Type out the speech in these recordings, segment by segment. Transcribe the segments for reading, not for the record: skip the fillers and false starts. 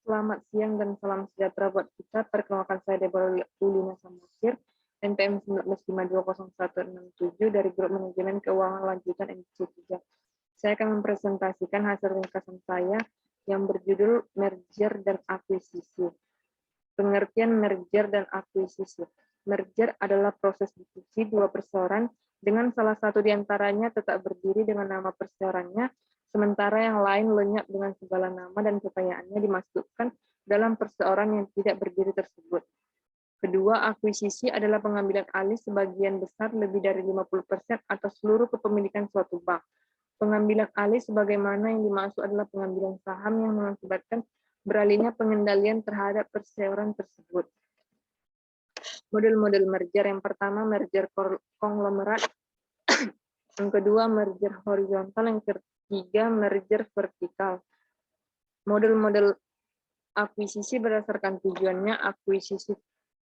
Selamat siang dan salam sejahtera buat kita. Perkenalkan saya Deborah Lulina Samosir, NPM 19520167 dari Grup Manajemen Keuangan Lanjutan NC3. Saya akan mempresentasikan hasil ringkasan saya yang berjudul Merger dan Akuisisi. Pengertian merger dan akuisisi. Merger adalah proses diskusi dua perseorangan dengan salah satu di antaranya tetap berdiri dengan nama perseorangannya, sementara yang lain lenyap dengan segala nama dan kekayaannya dimasukkan dalam perseorangan yang tidak berdiri tersebut. Kedua, akuisisi adalah pengambilan alih sebagian besar lebih dari 50% atas seluruh kepemilikan suatu bank. Pengambilan alih sebagaimana yang dimaksud adalah pengambilan saham yang mengakibatkan beralihnya pengendalian terhadap perseorangan tersebut. Model-model merger yang pertama merger konglomerat, yang kedua merger horizontal, yang ketiga merger vertikal. Model-model akuisisi berdasarkan tujuannya akuisisi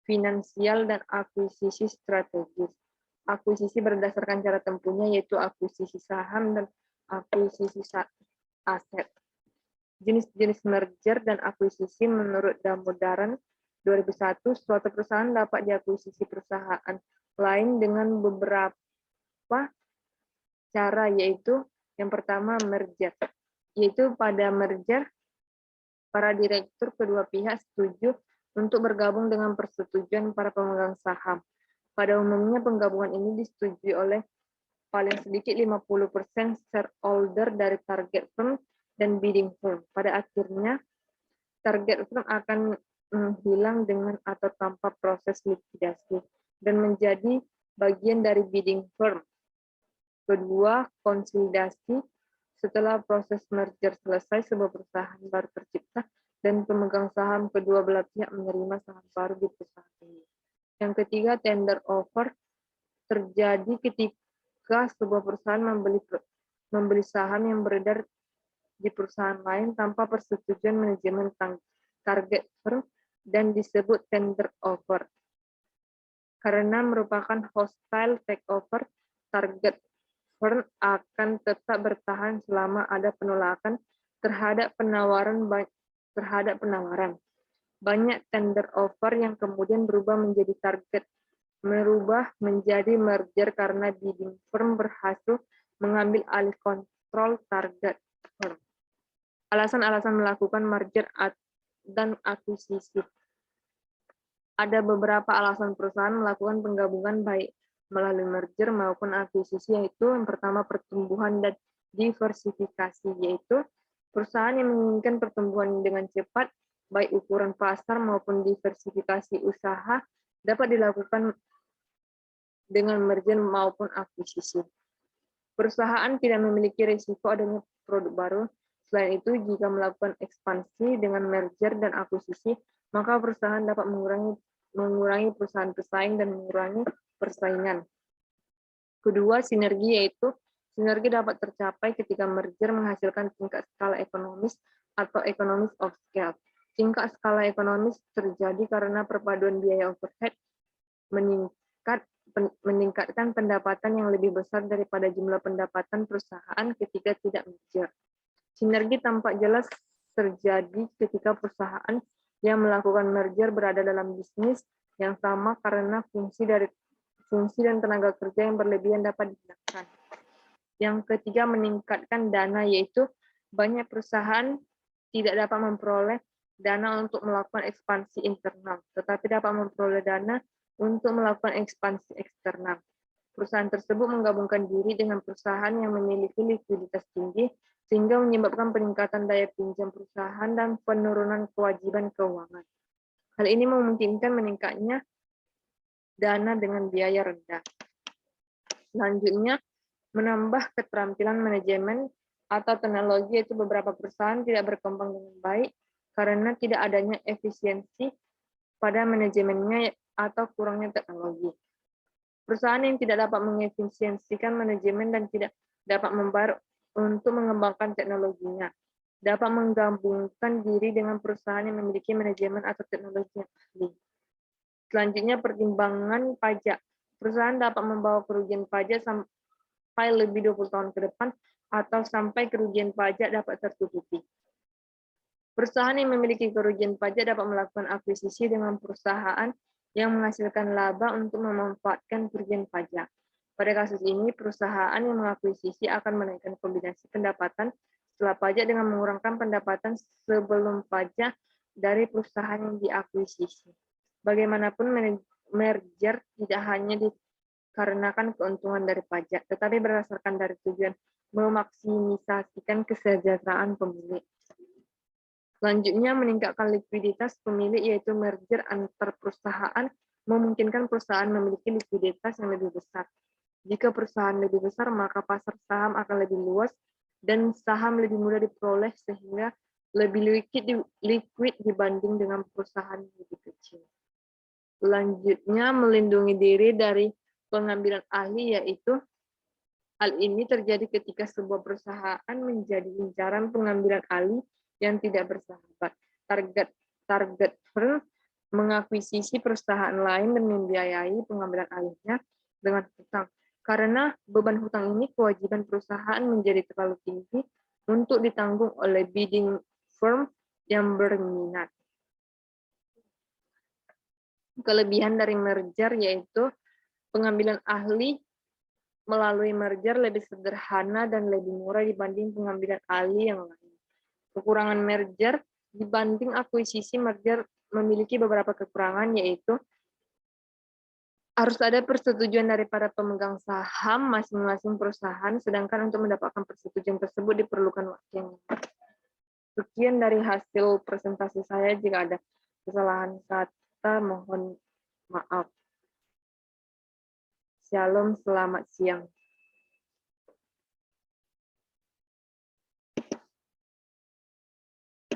finansial dan akuisisi strategis. Akuisisi berdasarkan cara tempuhnya yaitu akuisisi saham dan akuisisi aset. Jenis-jenis merger dan akuisisi menurut Damodaran 2001, suatu perusahaan dapat diakuisisi perusahaan lain dengan beberapa cara, yaitu yang pertama merger, yaitu pada merger para direktur kedua pihak setuju untuk bergabung dengan persetujuan para pemegang saham. Pada umumnya penggabungan ini disetujui oleh paling sedikit 50% shareholder dari target firm dan bidding firm. Pada akhirnya, target firm akan hilang dengan atau tanpa proses likuidasi dan menjadi bagian dari bidding firm. Kedua, konsolidasi. Setelah proses merger selesai, sebuah perusahaan baru tercipta dan pemegang saham kedua belah pihak menerima saham baru di perusahaan ini. Yang ketiga, tender offer. Terjadi ketika sebuah perusahaan membeli saham yang beredar di perusahaan lain tanpa persetujuan manajemen target firm dan disebut tender offer. Karena merupakan hostile takeover, target firm akan tetap bertahan selama ada penolakan terhadap penawaran. Banyak tender offer yang kemudian berubah menjadi merger karena bidding firm berhasil mengambil alih kontrol target firm. Alasan-alasan melakukan merger dan akuisisi. Ada beberapa alasan perusahaan melakukan penggabungan baik melalui merger maupun akuisisi, yaitu yang pertama pertumbuhan dan diversifikasi, yaitu perusahaan yang menginginkan pertumbuhan dengan cepat, baik ukuran pasar maupun diversifikasi usaha dapat dilakukan dengan merger maupun akuisisi. Perusahaan tidak memiliki risiko adanya produk baru. Selain itu, jika melakukan ekspansi dengan merger dan akuisisi, maka perusahaan dapat mengurangi perusahaan pesaing dan mengurangi persaingan. Kedua, sinergi, yaitu sinergi dapat tercapai ketika merger menghasilkan tingkat skala ekonomis atau economies of scale. Tingkat skala ekonomis terjadi karena perpaduan biaya overhead meningkatkan pendapatan yang lebih besar daripada jumlah pendapatan perusahaan ketika tidak merger. Sinergi tampak jelas terjadi ketika perusahaan yang melakukan merger berada dalam bisnis yang sama karena fungsi dan tenaga kerja yang berlebihan dapat digunakan. Yang ketiga, meningkatkan dana, yaitu banyak perusahaan tidak dapat memperoleh dana untuk melakukan ekspansi internal, tetapi dapat memperoleh dana untuk melakukan ekspansi eksternal. Perusahaan tersebut menggabungkan diri dengan perusahaan yang memiliki likuiditas tinggi, sehingga menyebabkan peningkatan daya pinjam perusahaan dan penurunan kewajiban keuangan. Hal ini memungkinkan meningkatnya dana dengan biaya rendah. Selanjutnya, menambah keterampilan manajemen atau teknologi, yaitu beberapa perusahaan tidak berkembang dengan baik karena tidak adanya efisiensi pada manajemennya atau kurangnya teknologi. Perusahaan yang tidak dapat mengefisiensikan manajemen dan tidak dapat membayar untuk mengembangkan teknologinya dapat menggabungkan diri dengan perusahaan yang memiliki manajemen atau teknologi yang ahli. Selanjutnya, pertimbangan pajak. Perusahaan dapat membawa kerugian pajak sampai lebih 20 tahun ke depan atau sampai kerugian pajak dapat tertutupi. Perusahaan yang memiliki kerugian pajak dapat melakukan akuisisi dengan perusahaan yang menghasilkan laba untuk memanfaatkan kerugian pajak. Pada kasus ini, perusahaan yang mengakuisisi akan menaikkan kombinasi pendapatan setelah pajak dengan mengurangkan pendapatan sebelum pajak dari perusahaan yang diakuisisi. Bagaimanapun, merger tidak hanya dikarenakan keuntungan dari pajak, tetapi berdasarkan dari tujuan memaksimisasikan kesejahteraan pemilik. Selanjutnya, meningkatkan likuiditas pemilik, yaitu merger antar perusahaan memungkinkan perusahaan memiliki likuiditas yang lebih besar. Jika perusahaan lebih besar, maka pasar saham akan lebih luas dan saham lebih mudah diperoleh sehingga lebih liquid dibanding dengan perusahaan yang lebih kecil. Selanjutnya, melindungi diri dari pengambilan ahli, yaitu hal ini terjadi ketika sebuah perusahaan menjadi incaran pengambilan alih yang tidak bersahabat. Target firm mengakuisisi perusahaan lain dan membiayai pengambilan alihnya dengan hutang. Karena beban hutang ini, kewajiban perusahaan menjadi terlalu tinggi untuk ditanggung oleh bidding firm yang berminat. Kelebihan dari merger yaitu pengambilan ahli melalui merger lebih sederhana dan lebih murah dibanding pengambilan alih yang lain. Kekurangan merger dibanding akuisisi, merger memiliki beberapa kekurangan, yaitu harus ada persetujuan dari para pemegang saham masing-masing perusahaan, sedangkan untuk mendapatkan persetujuan tersebut diperlukan waktu yang lama. Sekian dari hasil presentasi saya. Jika ada kesalahan kata, mohon maaf. Shalom, selamat siang.